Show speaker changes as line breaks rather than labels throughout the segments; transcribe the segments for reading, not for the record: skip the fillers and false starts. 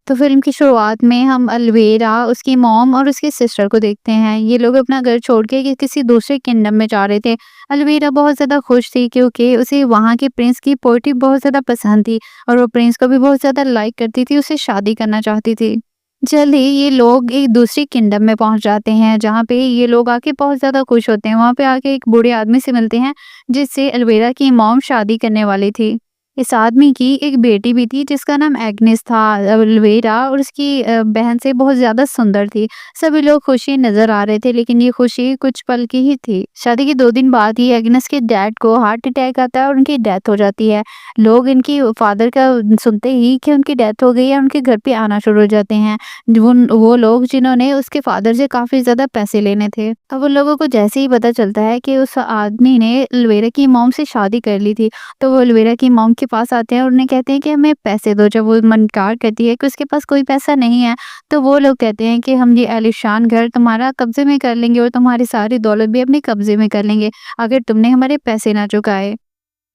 तो फ़िल्म की शुरुआत में हम अलवेरा, उसकी मॉम और उसकी सिस्टर को देखते हैं। ये लोग अपना घर छोड़ के किसी दूसरे किंगडम में जा रहे थे। अलवेरा बहुत ज़्यादा खुश थी क्योंकि उसे वहाँ के प्रिंस की पोएट्री बहुत ज़्यादा पसंद थी और वो प्रिंस को भी बहुत ज़्यादा लाइक करती थी, उससे शादी करना चाहती थी। जल्द ही ये लोग एक दूसरी किंगडम में पहुँच जाते हैं, जहाँ पे ये लोग आके बहुत ज़्यादा खुश होते हैं। वहाँ पे आके एक बूढ़े आदमी से मिलते हैं, जिससे अलवेरा की मॉम शादी करने वाली थी। इस आदमी की एक बेटी भी थी जिसका नाम एग्नेस था। अलवेरा और उसकी बहन से बहुत ज़्यादा सुंदर थी। सभी लोग खुशी नज़र आ रहे थे, लेकिन ये खुशी कुछ पल की ही थी। शादी के 2 दिन बाद ही एग्नेस के डैड को हार्ट अटैक आता है और उनकी डेथ हो जाती है। लोग इनकी फादर का सुनते ही कि उनकी डेथ हो गई है, उनके घर पे आना शुरू हो जाते हैं। वो लोग जिन्होंने उसके फादर से काफ़ी ज़्यादा पैसे लेने थे। अब उन लोगों को जैसे ही पता चलता है कि उस आदमी ने अलवेरा की मॉम से शादी कर ली थी, तो वो अलवेरा की मॉम के पास आते हैं और उन्हें कहते हैं कि हमें पैसे दो। जब वो इनकार करती है कि उसके पास कोई पैसा नहीं है, तो वो लोग कहते हैं कि हम ये आलीशान घर तुम्हारा कब्जे में कर लेंगे और तुम्हारी सारी दौलत भी अपने कब्जे में कर लेंगे, अगर तुमने हमारे पैसे ना चुकाए।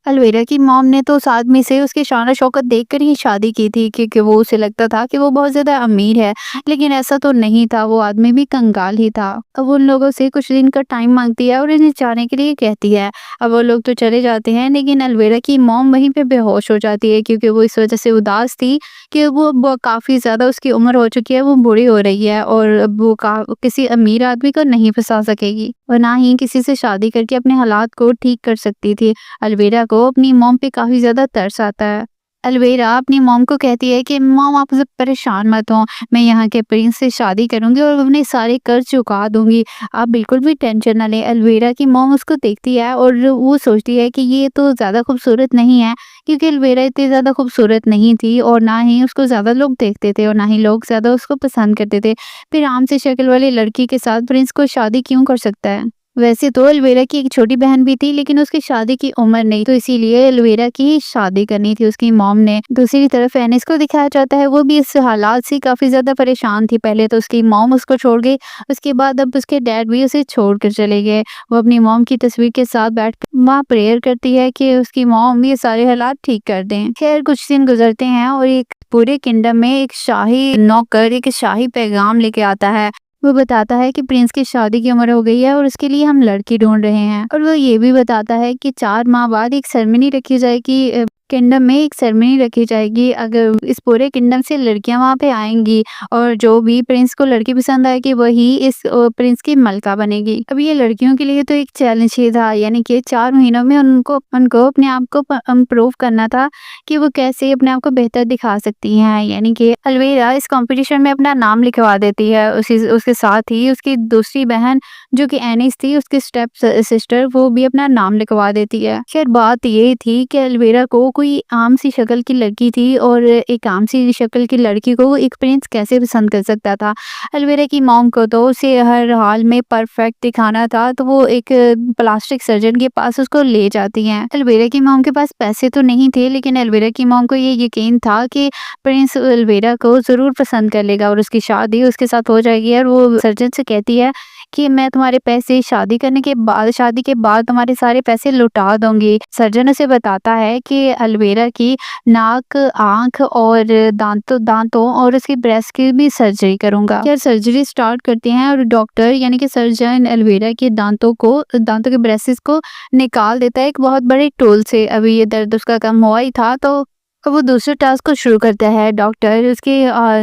अलवेरा की मॉम ने तो उस आदमी से उसकी शान-ओ-शौकत देखकर ही शादी की थी, क्योंकि वो उसे लगता था कि वो बहुत ज़्यादा अमीर है, लेकिन ऐसा तो नहीं था, वो आदमी भी कंगाल ही था। अब उन लोगों से कुछ दिन का टाइम माँगती है और इन्हें जाने के लिए कहती है। अब वो लोग तो चले जाते हैं, लेकिन अलवेरा की मॉम वहीं पे बेहोश हो जाती है, क्योंकि वो इस वजह से उदास थी कि वो काफ़ी ज़्यादा उसकी उम्र हो चुकी है, वो बूढ़ी हो रही है और अब वो का किसी अमीर आदमी को नहीं फँसा सकेगी और ना ही किसी से शादी करके अपने हालात को ठीक कर सकती थी। अलवेरा को अपनी मॉम पे काफ़ी ज़्यादा तरस आता है। अलवेरा अपनी मॉम को कहती है कि मॉम आप सब परेशान मत हो, मैं यहाँ के प्रिंस से शादी करूँगी और अपने सारे कर्ज चुका दूँगी, आप बिल्कुल भी टेंशन ना लें। अलवेरा की मॉम उसको देखती है और वो सोचती है कि ये तो ज़्यादा खूबसूरत नहीं है, क्योंकि अलवेरा इतनी ज़्यादा खूबसूरत नहीं थी और ना ही उसको ज़्यादा लोग देखते थे और ना ही लोग ज़्यादा उसको पसंद करते थे। फिर आम सी शक्ल वाली लड़की के साथ प्रिंस को शादी क्यों कर सकता है? वैसे तो अलवेरा की एक छोटी बहन भी थी, लेकिन उसकी शादी की उम्र नहीं, तो इसीलिए अलवेरा की ही शादी करनी थी उसकी मॉम ने। दूसरी तरफ एनिस को दिखाया जाता है, वो भी इस हालात से काफ़ी ज़्यादा परेशान थी। पहले तो उसकी मॉम उसको छोड़ गई, उसके बाद अब उसके डैड भी उसे छोड़कर चले गए। वो अपनी मॉम की तस्वीर के साथ बैठकर वहाँ प्रेयर करती है कि उसकी मॉम ये सारे हालात ठीक कर दें। खैर कुछ दिन गुजरते हैं और एक पूरे किंगडम में एक शाही नौकर एक शाही पैगाम लेके आता है। वो बताता है कि प्रिंस की शादी की उम्र हो गई है और उसके लिए हम लड़की ढूंढ रहे हैं, और वो ये भी बताता है कि 4 माह बाद एक सेरेमनी रखी जाएगी, किंगडम में एक सेरेमनी रखी जाएगी। अगर इस पूरे किंगडम से लड़कियां वहां पे आएंगी और जो भी प्रिंस को लड़की पसंद आएगी वही इस प्रिंस की मलका बनेगी। अब ये लड़कियों के लिए तो एक चैलेंज ही था, यानी कि 4 महीनों में उनको उनको अपने आप को इम्प्रूव करना था कि वो कैसे अपने आप को बेहतर दिखा सकती हैं। यानी कि अलवेरा इस कंपटीशन में अपना नाम लिखवा देती है। उसी उसके साथ ही उसकी दूसरी बहन जो कि एनिस थी, उसकी स्टेप सिस्टर, वो भी अपना नाम लिखवा देती है। खैर बात ये थी कि अलवेरा को कोई आम सी शक्ल की लड़की थी और एक आम सी शक्ल की लड़की को एक प्रिंस कैसे पसंद कर सकता था। अलवेरा की मॉम को तो उसे हर हाल में परफेक्ट दिखाना था, तो वो एक प्लास्टिक सर्जन के पास उसको ले जाती हैं। अलवेरा की मॉम के पास पैसे तो नहीं थे, लेकिन अलवेरा की मॉम को ये यकीन था कि प्रिंस अलवेरा को ज़रूर पसंद कर लेगा और उसकी शादी उसके साथ हो जाएगी। और वो सर्जन से कहती है कि मैं तुम्हारे पैसे शादी के बाद तुम्हारे सारे पैसे लौटा दूँगी। सर्जन उसे बताता है कि अलवेरा की नाक, आँख और दाँतों और उसकी ब्रेस्ट की भी सर्जरी करूँगा। खैर सर्जरी स्टार्ट करते हैं और डॉक्टर यानी कि सर्जन अलवेरा के दाँतों के ब्रेसेस को निकाल देता है एक बहुत बड़े टूल से। अभी ये दर्द उसका कम हुआ ही था, तो वो दूसरे टास्क को शुरू करता है। डॉक्टर उसके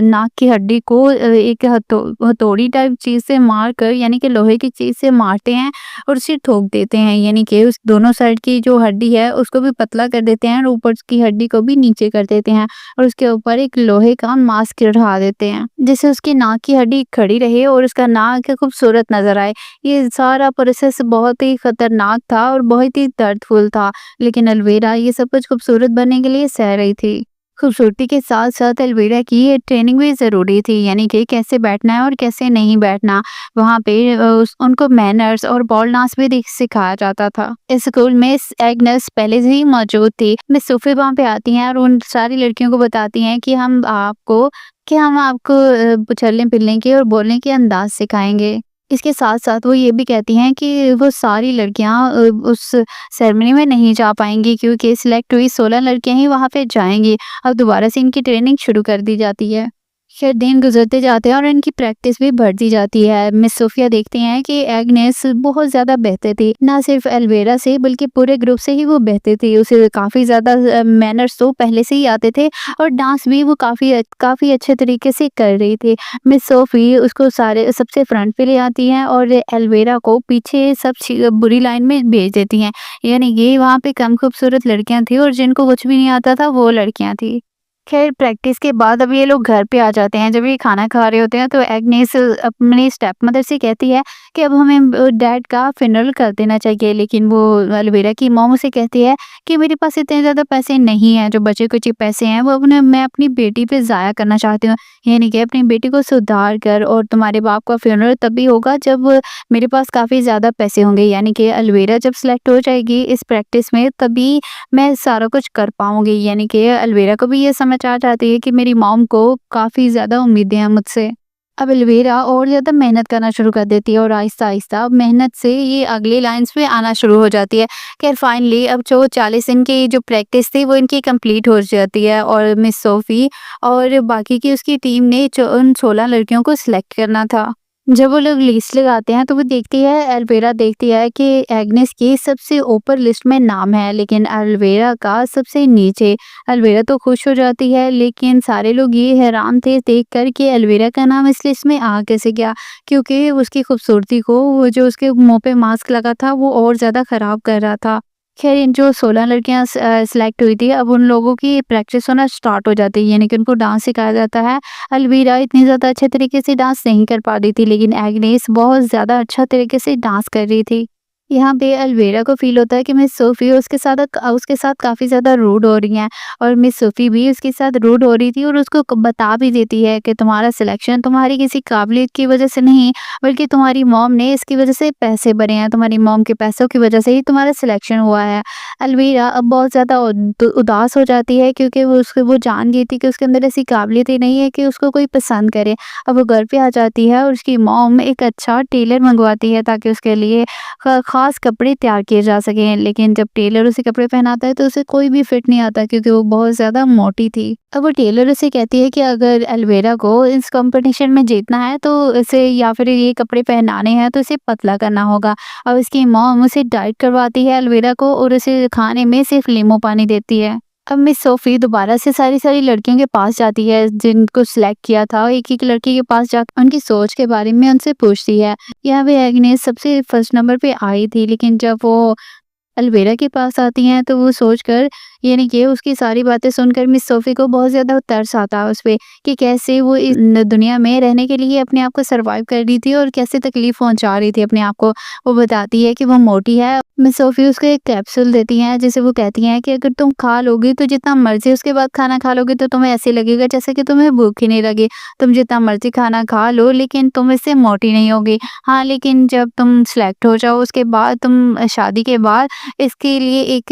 नाक की हड्डी को एक हथौड़ी टाइप चीज़ से मार कर, यानी कि लोहे की चीज़ से मारते हैं और उसे ठोक देते हैं, यानी कि उस दोनों साइड की जो हड्डी है उसको भी पतला कर देते हैं और ऊपर की हड्डी को भी नीचे कर देते हैं और उसके ऊपर एक लोहे का मास्क चढ़ा देते हैं, जिससे उसकी नाक की हड्डी खड़ी रहे और उसका नाक खूबसूरत नजर आए। ये सारा प्रोसेस बहुत ही खतरनाक था और बहुत ही दर्दफुल था, लेकिन अलवेरा ये सब कुछ खूबसूरत बनने के लिए सह रही थी। खूबसूरती के साथ साथ अलवेरा की ये ट्रेनिंग भी ज़रूरी थी, यानी कि कैसे बैठना है और कैसे नहीं बैठना। वहाँ पे उनको मैनर्स और बॉल डांस भी सिखाया जाता था। इस स्कूल में एग्नेस पहले से ही मौजूद थी। मिस सोफी वहाँ पे आती हैं और उन सारी लड़कियों को बताती हैं कि हम आपको चलने-फिरने के और बोलने के अंदाज़ सिखाएँगे। इसके साथ-साथ वो ये भी कहती हैं कि वो सारी लड़कियाँ उस सेरेमनी में नहीं जा पाएँगी, क्योंकि सिलेक्ट हुई 16 लड़कियाँ ही वहाँ पे जाएँगी। अब दोबारा से इनकी ट्रेनिंग शुरू कर दी जाती है। खैर दिन गुज़रते जाते हैं और इनकी प्रैक्टिस भी बढ़ती जाती है। मिस सोफिया देखती हैं कि एग्नेस बहुत ज़्यादा बेहतर थी, ना सिर्फ एल्वेरा से बल्कि पूरे ग्रुप से ही वो बेहतर थी। उसे काफ़ी ज़्यादा मैनर्स तो पहले से ही आते थे और डांस भी वो काफ़ी अच्छे तरीके से कर रही थी। मिस सोफी उसको सारे सबसे फ्रंट पे ले आती हैं और एल्वेरा को पीछे बुरी लाइन में भेज देती हैं। यानी ये वहाँ पे कम खूबसूरत लड़कियाँ थी और जिनको कुछ भी नहीं आता था वो लड़कियाँ थी। खैर प्रैक्टिस के बाद अब ये लोग घर पे आ जाते हैं। जब ये खाना खा रहे होते हैं तो एग्नेस अपनी स्टेपमदर से कहती है कि अब हमें डैड का फ़िनरल कर देना चाहिए। लेकिन वो एलोवेरा की मॉम उसे कहती है कि मेरे पास इतने ज़्यादा पैसे नहीं हैं, जो बचे-कुचे पैसे हैं वो मैं अपनी बेटी पे ज़ाया करना चाहती हूँ। यानी कि अपनी बेटी को सुधार कर, और तुम्हारे बाप का फ़िनरल तभी होगा जब मेरे पास काफ़ी ज़्यादा पैसे होंगे। यानी कि एलोवेरा जब सेलेक्ट हो जाएगी इस प्रैक्टिस में तभी मैं सारा कुछ कर पाऊँगी। यानी कि अलविरा को भी ये समझ आ जाती है कि मेरी मॉम को काफ़ी ज़्यादा उम्मीदें हैं मुझसे। अब अलविरा और ज़्यादा मेहनत करना शुरू कर देती है और आहिस्ता-आहिस्ता अब मेहनत से ये अगली लाइन्स पे आना शुरू हो जाती है। ख़ैर फाइनली अब जो 40 दिन की जो प्रैक्टिस थी वो इनकी कंप्लीट हो जाती है और मिस सोफ़ी और बाकी की उसकी टीम ने उन 16 लड़कियों को सिलेक्ट करना था। जब वो लोग लिस्ट लगाते हैं तो वो देखती है एल्वेरा देखती है कि एग्नेस की सबसे ऊपर लिस्ट में नाम है लेकिन एल्वेरा का सबसे नीचे। एल्वेरा तो खुश हो जाती है लेकिन सारे लोग ये हैरान थे देखकर कि एल्वेरा का नाम इस लिस्ट में आ कैसे गया, क्योंकि उसकी खूबसूरती को वो जो उसके मुंह पे मास्क लगा था वो और ज़्यादा ख़राब कर रहा था। खैर इन जो 16 लड़कियां सिलेक्ट हुई थी अब उन लोगों की प्रैक्टिस होना स्टार्ट हो जाती है, यानी कि उनको डांस सिखाया जाता है। अलवीरा इतनी ज़्यादा अच्छे तरीके से डांस नहीं कर पा रही थी लेकिन एग्नेस बहुत ज़्यादा अच्छा तरीके से डांस कर रही थी। यहाँ पे अलवीरा को फ़ील होता है कि मिस सोफ़ी उसके साथ काफ़ी ज़्यादा रूड हो रही हैं और मिस सोफ़ी भी उसके साथ रूड हो रही थी और उसको बता भी देती है कि तुम्हारा सिलेक्शन तुम्हारी किसी काबिलियत की वज़ह से नहीं, बल्कि तुम्हारी मॉम ने इसकी वज़ह से पैसे भरे हैं, तुम्हारी मॉम के पैसों की वज़ह से ही तुम्हारा सिलेक्शन हुआ है। अलवीरा अब बहुत ज़्यादा उदास हो जाती है क्योंकि वो जान गई थी कि उसके अंदर ऐसी काबिलियत ही नहीं है कि उसको कोई पसंद करे। अब वो घर पे आ जाती है और उसकी मॉम एक अच्छा टेलर मंगवाती है ताकि उसके लिए ख़ास कपड़े तैयार किए जा सकें। लेकिन जब टेलर उसे कपड़े पहनाता है तो उसे कोई भी फिट नहीं आता क्योंकि वो बहुत ज़्यादा मोटी थी। अब वो टेलर उसे कहती है कि अगर एल्वेरा को इस कॉम्पिटिशन में जीतना है तो इसे या फिर ये कपड़े पहनाने हैं तो इसे पतला करना होगा। अब इसकी मॉम उसे डाइट करवाती है एल्वेरा को और उसे खाने में सिर्फ नींबू पानी देती है। अब मिस सोफ़ी दोबारा से सारी लड़कियों के पास जाती है जिनको सिलेक्ट किया था। एक-एक लड़की के पास जाकर उनकी सोच के बारे में उनसे पूछती है। यहाँ पे एग्नेस सबसे फर्स्ट नंबर पे आई थी लेकिन जब वो अलवेरा के पास आती हैं तो वो सोचकर, यानी कि उसकी सारी बातें सुनकर मिस सोफ़ी को बहुत ज़्यादा तरस आता है उस पे कि कैसे वो इस दुनिया में रहने के लिए अपने आप को सर्वाइव कर रही थी और कैसे तकलीफ़ पहुँचा रही थी अपने आप को। वो बताती है कि वो मोटी है। मिस सोफ़ी उसको एक कैप्सूल देती हैं जिसे वो कहती हैं कि अगर तुम खा लोगी तो जितना मर्ज़ी उसके बाद खाना खा लोगे तो तुम्हें ऐसे लगेगा जैसे कि तुम्हें भूख ही नहीं लगी। तुम जितना मर्ज़ी खाना खा लो लेकिन तुम इससे मोटी नहीं होगी। हाँ, लेकिन जब तुम सेलेक्ट हो जाओ उसके बाद तुम शादी के बाद इसके लिए एक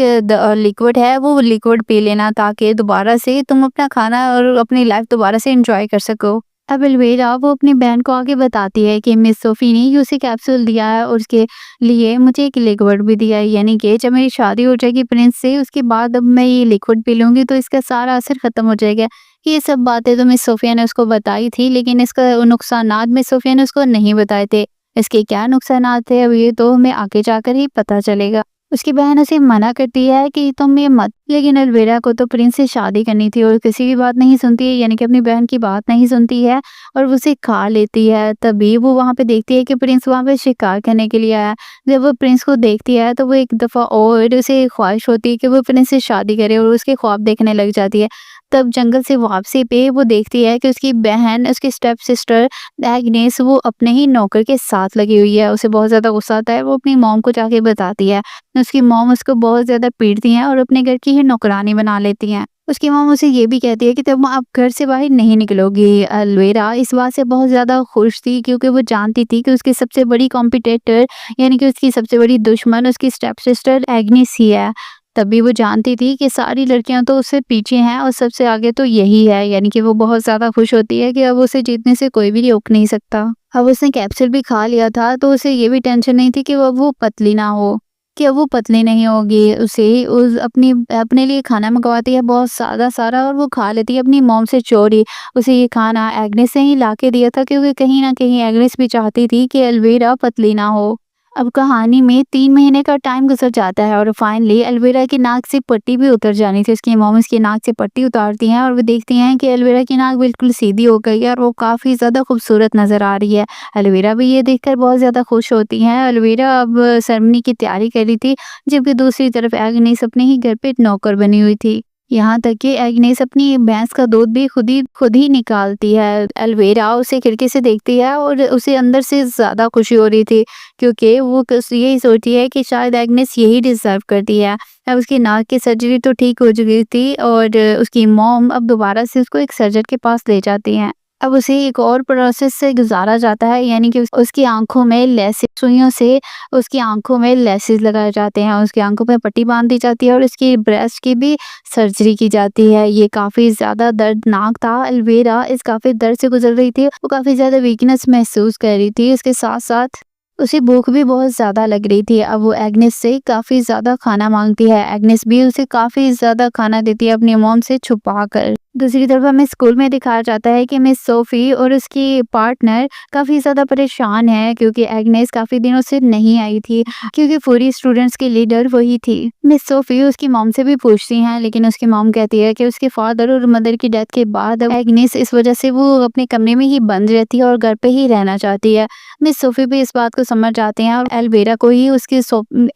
लिक्विड है, वो लिक्विड पी लेना ताकि दोबारा से तुम अपना खाना और अपनी लाइफ दोबारा से एंजॉय कर सको। अब अलवेरा वो अपनी बहन को आगे बताती है कि मिस सोफ़ी ने ये उसे कैप्सूल दिया है और उसके लिए मुझे एक लिक्विड भी दिया है, यानी कि जब मेरी शादी हो जाएगी प्रिंस से उसके बाद अब मैं ये लिक्विड पी लूँगी तो इसका सारा असर ख़त्म हो जाएगा। ये सब बातें तो मिस सोफ़िया ने उसको बताई थी लेकिन इसका नुकसानात मिस सोफ़िया ने उसको नहीं बताए थे। इसके क्या नुकसानात थे अब ये तो हमें आगे जाकर ही पता चलेगा। उसकी बहन उसे मना करती है कि तुम ये मत, लेकिन अलविरा को तो प्रिंस से शादी करनी थी और किसी की बात नहीं सुनती है, यानी कि अपनी बहन की बात नहीं सुनती है और वो उसे खा लेती है। तभी वो वहाँ पे देखती है कि प्रिंस वहाँ पे शिकार करने के लिए आया है। जब वो प्रिंस को देखती है तो वो एक दफ़ा और उसे ख्वाहिश होती है कि वो प्रिंस से शादी करे और उसके ख्वाब देखने लग जाती है। तब जंगल से वापसी पे वो देखती है कि उसकी बहन, उसकी स्टेप सिस्टर एग्नेस वो अपने ही नौकर के साथ लगी हुई है। उसे बहुत ज़्यादा गुस्सा आता है, वो अपनी मॉम को जाके बताती है। उसकी मॉम उसको बहुत ज़्यादा पीटती हैं और अपने घर की ही नौकरानी बना लेती हैं। उसकी मॉम उसे ये भी कहती है कि तुम अब घर से बाहर नहीं निकलोगी। अलवेरा इस बात से बहुत ज़्यादा खुश थी क्योंकि वो जानती थी कि उसकी सबसे बड़ी कॉम्पिटिटर, यानी कि उसकी सबसे बड़ी दुश्मन उसकी स्टेप सिस्टर एग्नेस ही है। तभी वो जानती थी कि सारी लड़कियां तो उससे पीछे हैं और सबसे आगे तो यही है, यानी कि वो बहुत ज़्यादा खुश होती है कि अब उसे जीतने से कोई भी रोक नहीं सकता। अब उसने कैप्सूल भी खा लिया था तो उसे ये भी टेंशन नहीं थी कि वो पतली ना हो। कि अब वो पतली नहीं होगी। उसे उस अपनी अपने लिए खाना मंगवाती है बहुत सारा और वो खा लेती है अपनी मॉम से चोरी। उसे ये खाना एग्नेस ने ही लाके दिया था क्योंकि कहीं न कहीं एग्नेस भी चाहती थी कि एल्विरा पतली ना हो। अब कहानी में 3 महीने का टाइम गुज़र जाता है और फाइनली एल्विरा की नाक से पट्टी भी उतर जानी थी। उसकी मॉम उसकी नाक से पट्टी उतारती हैं और वो देखती हैं कि एल्विरा की नाक बिल्कुल सीधी हो गई है और वो काफ़ी ज़्यादा खूबसूरत नज़र आ रही है। एल्विरा भी ये देखकर बहुत ज़्यादा खुश होती हैं। एल्विरा अब सेरेमनी की तैयारी कर रही थी, जबकि दूसरी तरफ एग्नेस अपने ही घर पे नौकर बनी हुई थी। यहाँ तक कि एग्नेस अपनी भैंस का दूध भी खुद ही निकालती है। एल्विरा उसे खिड़की से देखती है और उसे अंदर से ज़्यादा खुशी हो रही थी क्योंकि वो बस यही सोचती है कि शायद एग्नेस यही डिज़र्व करती है। अब उसकी नाक की सर्जरी तो ठीक हो चुकी थी और उसकी मॉम अब दोबारा से उसको एक सर्जन के पास ले जाती हैं। अब उसे एक और प्रोसेस से गुज़ारा जाता है, यानी कि उसकी आँखों में लेसिस सुइयों से उसकी आँखों में लेसिस लगाए जाते हैं, उसकी आँखों में पट्टी बाँध दी जाती है और उसकी ब्रेस्ट की भी सर्जरी की जाती है। ये काफ़ी ज़्यादा दर्दनाक था। एल्विरा इस काफ़ी दर्द से गुज़र रही थी। वो काफ़ी ज़्यादा वीकनेस महसूस कर रही थी। उसके साथ-साथ उसे भूख भी बहुत ज़्यादा लग रही थी। अब वो एग्नेस से काफ़ी ज़्यादा खाना माँगती है। एग्नेस भी उसे काफ़ी ज़्यादा खाना देती है अपनी मॉम से छुपा कर। दूसरी तरफ हमें स्कूल में दिखाया जाता है कि मिस सोफ़ी और उसकी पार्टनर काफ़ी ज़्यादा परेशान है क्योंकि एग्नेस काफ़ी दिनों से नहीं आई थी, क्योंकि पूरी स्टूडेंट्स की लीडर वही थी। मिस सोफ़ी उसकी मॉम से भी पूछती हैं, लेकिन उसकी मॉम कहती है कि उसके फादर और मदर की डेथ के बाद अब एग्नेस इस वजह से वो अपने कमरे में ही बंद रहती है और घर पे ही रहना चाहती है। मिस सोफ़ी भी इस बात को समझ जाते हैं और एल्विरा को ही उसकी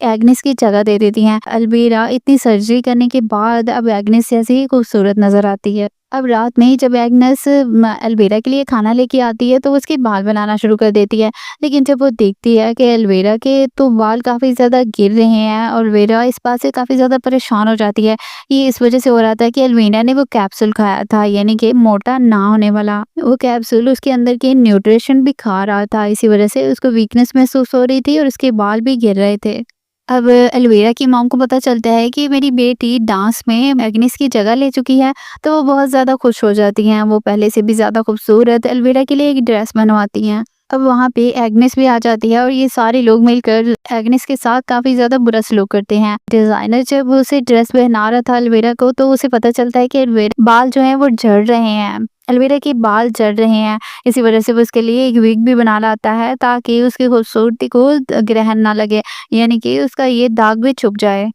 एग्नेस की जगह दे देती हैं। एल्विरा इतनी सर्जरी करने के बाद अब एग्नेस जैसी ही खूबसूरत नज़र आती है। अब रात में जब एग्नेस एल्विरा के लिए खाना लेके आती है तो वो उसके बाल बनाना शुरू कर देती है। लेकिन जब वो देखती है कि एल्विरा के तो बाल काफ़ी ज़्यादा गिर रहे हैं और एल्विरा इस बात से काफ़ी ज़्यादा परेशान हो जाती है। ये इस वजह से हो रहा था कि एल्विरा ने वो कैप्सूल खाया था, यानी कि मोटा ना होने वाला। वो कैप्सूल उसके अंदर के न्यूट्रिशन भी खा रहा था, इसी वजह से उसको वीकनेस महसूस हो रही थी और उसके बाल भी गिर रहे थे। अब एल्विरा की मॉम को पता चलता है कि मेरी बेटी डांस में एग्नेस की जगह ले चुकी है, तो वो बहुत ज़्यादा खुश हो जाती हैं। वो पहले से भी ज़्यादा खूबसूरत एल्विरा के लिए एक ड्रेस बनवाती हैं। अब वहाँ पे एग्नेस भी आ जाती है और ये सारे लोग मिलकर एग्नेस के साथ काफ़ी ज़्यादा बुरा सलूक करते हैं। डिज़ाइनर जब उसे ड्रेस पहना रहा था एल्विरा को, तो उसे पता चलता है कि एल्विरा बाल जो हैं वो झड़ रहे हैं। एल्विरा के बाल झड़ रहे हैं, इसी वजह से वो उसके लिए एक विग भी बना लाता है ताकि उसकी खूबसूरती को ग्रहण ना लगे, यानी कि उसका ये दाग भी छुप जाए।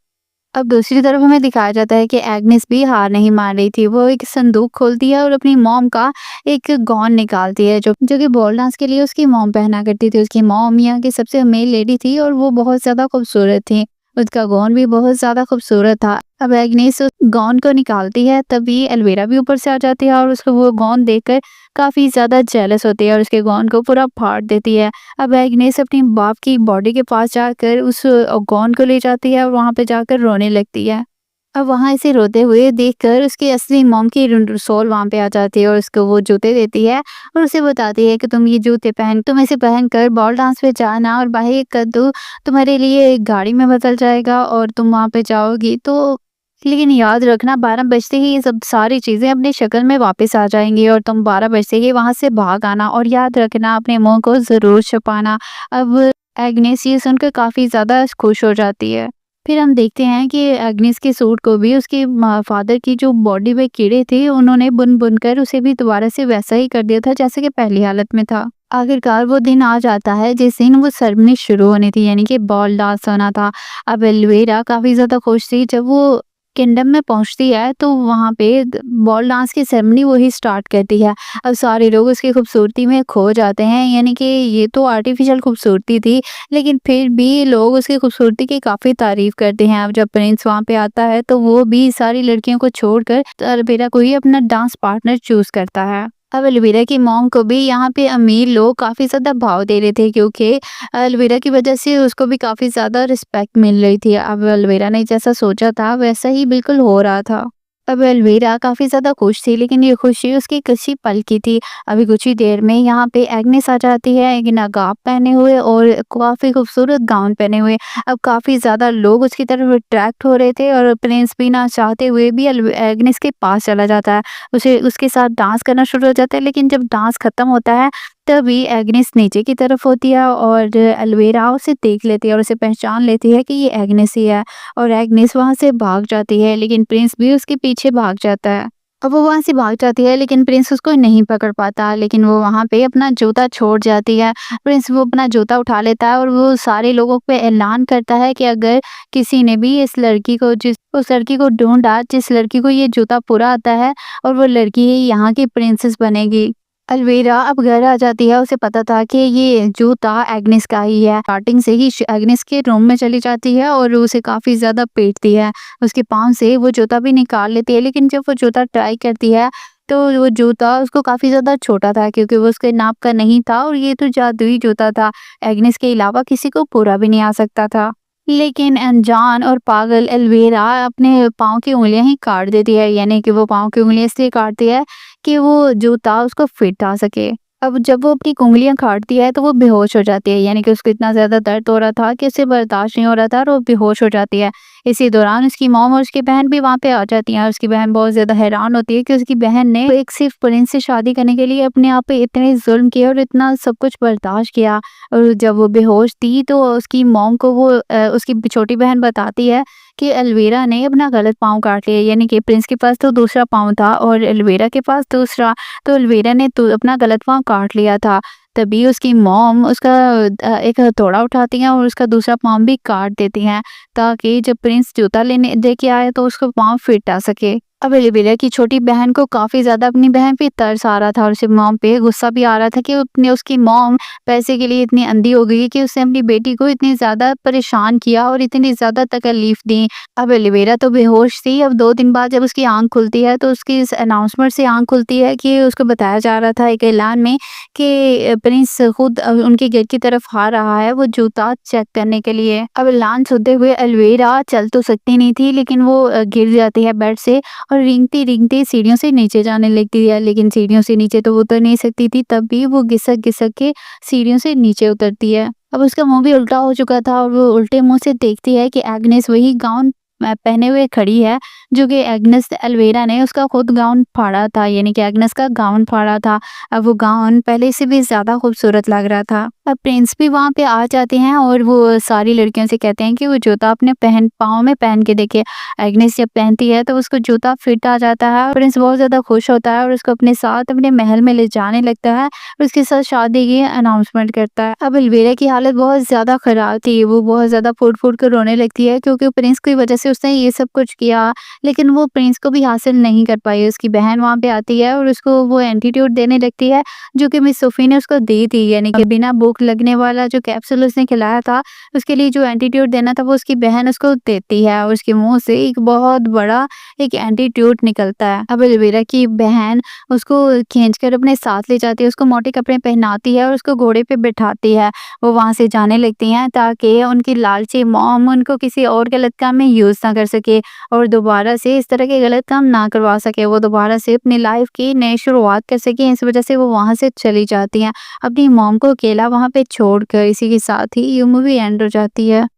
अब दूसरी तरफ हमें दिखाया जाता है कि एग्नेस भी हार नहीं मान रही थी। वो एक संदूक खोलती है और अपनी मॉम का एक गाउन निकालती है जो कि बॉल डांस के लिए उसकी मॉम पहना करती थी। उसकी मॉम यहाँ की सबसे अमीर लेडी थी और वो बहुत ज़्यादा खूबसूरत थी। उसका गाउन भी बहुत ज़्यादा खूबसूरत था। अब एग्नेस उस गाउन को निकालती है, तभी एल्विरा भी ऊपर से आ जाती है और उसको वो गाउन देखकर काफ़ी ज़्यादा जेलस होती है और उसके गाउन को पूरा फाड़ देती है। अब एग्नेस अपनी बाप की बॉडी के पास जाकर उस गाउन को ले जाती है और वहाँ पे जाकर रोने लगती है। अब वहाँ इसे रोते हुए देखकर उसकी असली मॉम की रुसोल वहाँ पे आ जाती है और उसको वो जूते देती है और उसे बताती है कि तुम इसे पहनकर बॉल डांस पे जाना और बाहर कद्दू तुम्हारे लिए एक गाड़ी में बदल जाएगा और तुम वहाँ पे जाओगी तो, लेकिन याद रखना 12 बजते ही ये सब सारी चीज़ें अपनी शक्ल में वापस आ जाएँगी और तुम 12 बजते ही वहाँ से भाग आना और याद रखना अपने मुँह को ज़रूर छुपाना। अब एग्नेस ये सुनकर काफ़ी ज़्यादा खुश हो जाती है। फिर हम देखते हैं कि एग्नेस के सूट को भी उसके फादर की जो बॉडी में कीड़े थे उन्होंने बुन-बुन कर उसे भी दोबारा से वैसा ही कर दिया था जैसे कि पहली हालत में था। आखिरकार वो दिन आ जाता है जिस दिन वो सेरेमनी शुरू होनी थी, यानी कि बॉल डांस होना था। अब एल्विरा काफ़ी ज़्यादा खुश थी जब वो किंगडम में पहुँचती है तो वहाँ पे बॉल डांस की सेरेमनी वो ही स्टार्ट करती है। अब सारे लोग उसकी खूबसूरती में खो जाते हैं, यानी कि ये तो आर्टिफिशियल खूबसूरती थी, लेकिन फिर भी लोग उसकी खूबसूरती की काफ़ी तारीफ़ करते हैं। अब जब प्रिंस वहाँ पे आता है तो वो भी सारी लड़कियों को छोड़कर एल्विरा को ही अपना डांस पार्टनर चूज़ करता है। अब एल्विरा की मॉम को भी यहाँ पे अमीर लोग काफ़ी ज़्यादा भाव दे रहे थे क्योंकि एल्विरा की वजह से उसको भी काफ़ी ज़्यादा रिस्पेक्ट मिल रही थी। अब एल्विरा ने जैसा सोचा था वैसा ही बिल्कुल हो रहा था। अब एल्विरा काफ़ी ज़्यादा खुश थी, लेकिन ये खुशी उसकी कुछ ही पल की थी। अभी कुछ ही देर में यहाँ पे एग्नेस आ जाती है, एक नकाब पहने हुए और काफ़ी खूबसूरत गाउन पहने हुए। अब काफ़ी ज़्यादा लोग उसकी तरफ अट्रैक्ट हो रहे थे और प्रिंस भी ना चाहते हुए भी एग्नेस के पास चला जाता है। उसे उसके साथ डांस करना शुरू हो जाता है, लेकिन जब डांस खत्म होता है तभी एग्नेस नीचे की तरफ होती है और एलोवेरा उसे देख लेती है और उसे पहचान लेती है कि ये एग्नेस ही है और एग्नेस वहाँ से भाग जाती है, लेकिन प्रिंस भी उसके पीछे भाग जाता है। अब वो वहाँ से भाग जाती है लेकिन प्रिंस उसको नहीं पकड़ पाता, लेकिन वो वहाँ पे अपना जूता छोड़ जाती है। प्रिंस वो अपना जूता उठा लेता है और वो सारे लोगों पे ऐलान करता है कि अगर किसी ने भी इस लड़की को जिस उस लड़की को ढूँढा जिस लड़की को ये जूता पूरा आता है और वो लड़की ही यहाँ की प्रिंसेस बनेगी। अलवीरा अब घर आ जाती है, उसे पता था कि ये जूता एग्नेस का ही है। स्टार्टिंग से ही एग्नेस के रूम में चली जाती है और उसे काफ़ी ज़्यादा पीटती है। उसके पाँव से वो जूता भी निकाल लेती है, लेकिन जब वो जूता ट्राई करती है तो वो जूता उसको काफ़ी ज़्यादा छोटा था क्योंकि वो उसके नाप का नहीं था और ये तो जादुई जूता था। एग्नेस के अलावा किसी को पूरा भी नहीं आ सकता था। लेकिन अनजान और पागल एल्विरा अपने पाँव की उँगलियाँ ही काट देती है, यानी कि वो पाँव की उँगलियाँ इसलिए काटती है कि वो जूता उसको फिट आ सके। अब जब वो अपनी उँगलियाँ काटती है तो वो बेहोश हो जाती है, यानी कि उसको इतना ज़्यादा दर्द हो रहा था कि उसे बर्दाश्त नहीं हो रहा था और वो बेहोश हो जाती है। इसी दौरान उसकी मॉम और उसकी बहन भी वहाँ पे आ जाती हैं और उसकी बहन बहुत ज़्यादा हैरान होती है कि उसकी बहन ने एक सिर्फ प्रिंस से शादी करने के लिए अपने आप पे इतने जुल्म किए और इतना सब कुछ बर्दाश्त किया। और जब वो बेहोश थी तो उसकी मॉम को वो उसकी छोटी बहन बताती है कि एल्विरा ने अपना गलत पाँव काट लिया, यानी कि प्रिंस के पास तो दूसरा पाँव था और एल्विरा के पास दूसरा, तो एल्विरा ने तो अपना गलत पाँव काट लिया था। तभी उसकी मॉम उसका एक हथौड़ा उठाती हैं और उसका दूसरा पाँव भी काट देती हैं, ताकि जब प्रिंस जूता लेने लेके आए तो उसको पाँव फिट आ सके। अब एलिविरा की छोटी बहन को काफ़ी ज़्यादा अपनी बहन पे तरस आ रहा था और उसे मॉम पे गुस्सा भी आ रहा था कि अपने उसकी मॉम पैसे के लिए इतनी अंधी हो गई कि उसने अपनी बेटी को इतनी ज़्यादा परेशान किया और इतनी ज़्यादा तकलीफ दी। अब एलिविरा तो बेहोश थी। अब 2 दिन बाद जब उसकी आँख खुलती है तो उसकी इस अनाउंसमेंट से आँख खुलती है कि उसको बताया जा रहा था एक ऐलान में कि प्रिंस खुद उनके गेट की तरफ आ रहा है वो जूता चेक करने के लिए। अब ऐलान सुनते हुए एल्विरा चल तो सकती नहीं थी, लेकिन वो गिर जाती है बेड से और रेंगते-रेंगते सीढ़ियों से नीचे जाने लगती है, लेकिन सीढ़ियों से नीचे तो वो उतर नहीं सकती थी, तब भी वो घिसक-घिसक के सीढ़ियों से नीचे उतरती है। अब उसका मुँह भी उल्टा हो चुका था और वो उल्टे मुँह से देखती है कि एग्नेस वही गाउन पहने हुए खड़ी है, जो कि एग्नेस एल्विरा ने उसका खुद गाउन फाड़ा था, यानी कि एग्नेस का गाउन फाड़ा था। अब वो गाउन पहले से भी ज़्यादा खूबसूरत लग रहा था। अब प्रिंस भी वहाँ पे आ जाते हैं और वो सारी लड़कियों से कहते हैं कि वो जूता अपने पाँव में पहन के देखे। एग्नेस जब पहनती है तो उसको जूता फिट आ जाता है। प्रिंस बहुत ज़्यादा खुश होता है और उसको अपने साथ अपने महल में ले जाने लगता है और उसके साथ शादी की अनाउंसमेंट करता है। अब एल्विरा की हालत बहुत ज़्यादा ख़राब थी, वो बहुत ज़्यादा फूट-फूट कर रोने लगती है क्योंकि प्रिंस की वजह से उसने ये सब कुछ किया, लेकिन वो प्रिंस को भी हासिल नहीं कर पाई। उसकी बहन वहाँ पे आती है और उसको वो एंटीट्यूड देने लगती है, जो कि मिस सोफी ने उसको दी थी, यानी कि बिना भूख लगने वाला जो कैप्सूल उसने खिलाया था, उसके लिए जो एंटीट्यूड देना था वो उसकी बहन उसको देती है और उसके मुँह से एक बहुत बड़ा एक एंटीट्यूड निकलता है। अब एल्विरा की बहन उसको खींचकर अपने साथ ले जाती है, उसको मोटे कपड़े पहनाती है और उसको घोड़े पे बिठाती है। वो वहाँ से जाने लगती हैं ताकि उनकी लालची मॉम उनको किसी और गलत काम में यूज़ ना कर सके और दोबारा से इस तरह के गलत काम ना करवा सके। वो दोबारा से अपनी लाइफ की नई शुरुआत कर सके, इस वजह से वो वहाँ से चली जाती हैं, अपनी मॉम को अकेला वहाँ पे छोड़कर। इसी के साथ ही ये मूवी एंड हो जाती है।